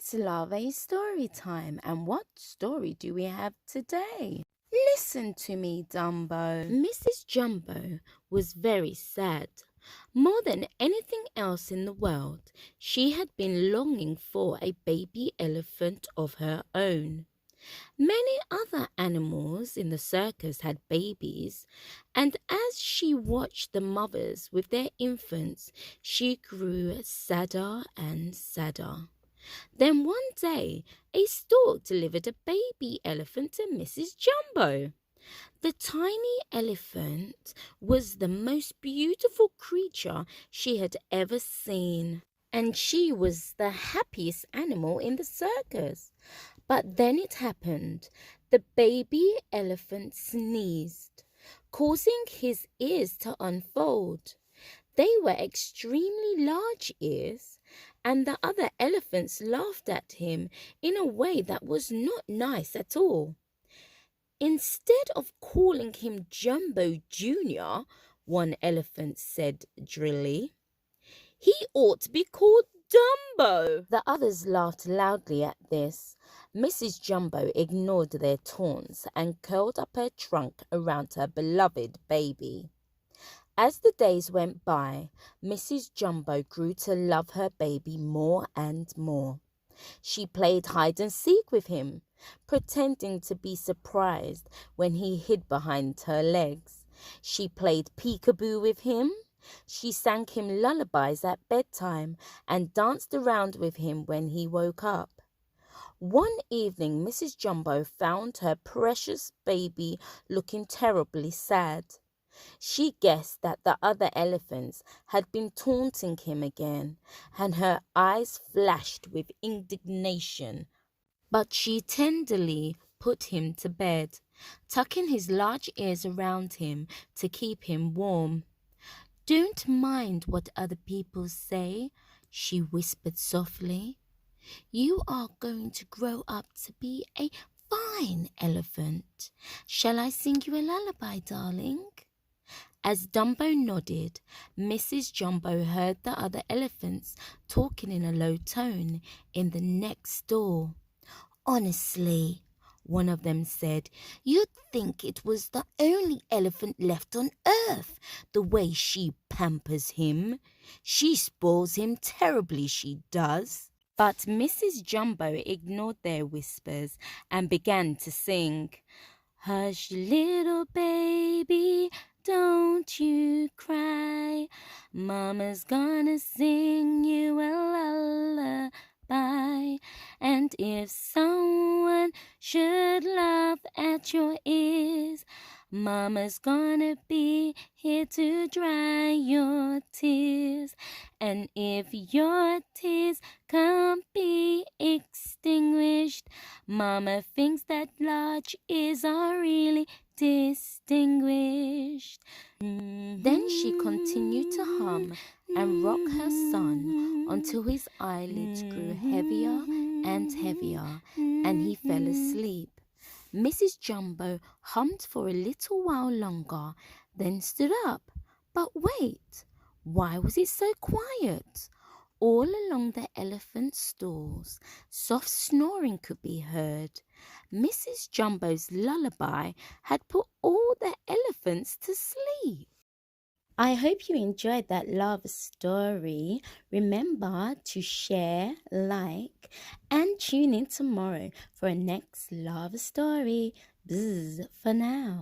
It's Larvae story time, and what story do we have today? Listen to me, Dumbo. Mrs. Jumbo was very sad. More than anything else in the world, she had been longing for a baby elephant of her own. Many other animals in the circus had babies, and as she watched the mothers with their infants, she grew sadder and sadder. Then one day, a stork delivered a baby elephant to Mrs. Jumbo. The tiny elephant was the most beautiful creature she had ever seen, and she was the happiest animal in the circus. But then it happened. The baby elephant sneezed, causing his ears to unfold. They were extremely large ears, and the other elephants laughed at him in a way that was not nice at all. Instead of calling him Jumbo Jr., one elephant said drily, "He ought to be called Dumbo." The others laughed loudly at this. Mrs. Jumbo ignored their taunts and curled up her trunk around her beloved baby. As the days went by, Mrs. Jumbo grew to love her baby more and more. She played hide and seek with him, pretending to be surprised when he hid behind her legs. She played peekaboo with him. She sang him lullabies at bedtime and danced around with him when he woke up. One evening, Mrs. Jumbo found her precious baby looking terribly sad. She guessed that the other elephants had been taunting him again, and her eyes flashed with indignation. But she tenderly put him to bed, tucking his large ears around him to keep him warm. "Don't mind what other people say," she whispered softly. "You are going to grow up to be a fine elephant. Shall I sing you a lullaby, darling?" As Dumbo nodded, Mrs. Jumbo heard the other elephants talking in a low tone in the next door. "Honestly," one of them said, "you'd think it was the only elephant left on earth, the way she pampers him. She spoils him terribly, she does." But Mrs. Jumbo ignored their whispers and began to sing, "Hush, little baby, don't you cry. Mama's gonna sing you a lullaby. And if someone should laugh at your ears, Mama's gonna be here to dry your tears. And if your tears can't be extinguished, Mama thinks that large ears are really distinguished." Then she continued to hum and rock her son until his eyelids grew heavier and heavier, and he fell asleep. Mrs. Jumbo hummed for a little while longer, then stood up. But wait, why was it so quiet? All along the elephant stalls, soft snoring could be heard. Mrs. Jumbo's lullaby had put all the elephants to sleep. I hope you enjoyed that love story. Remember to share, like, and tune in tomorrow for a next love story. Bzz for now.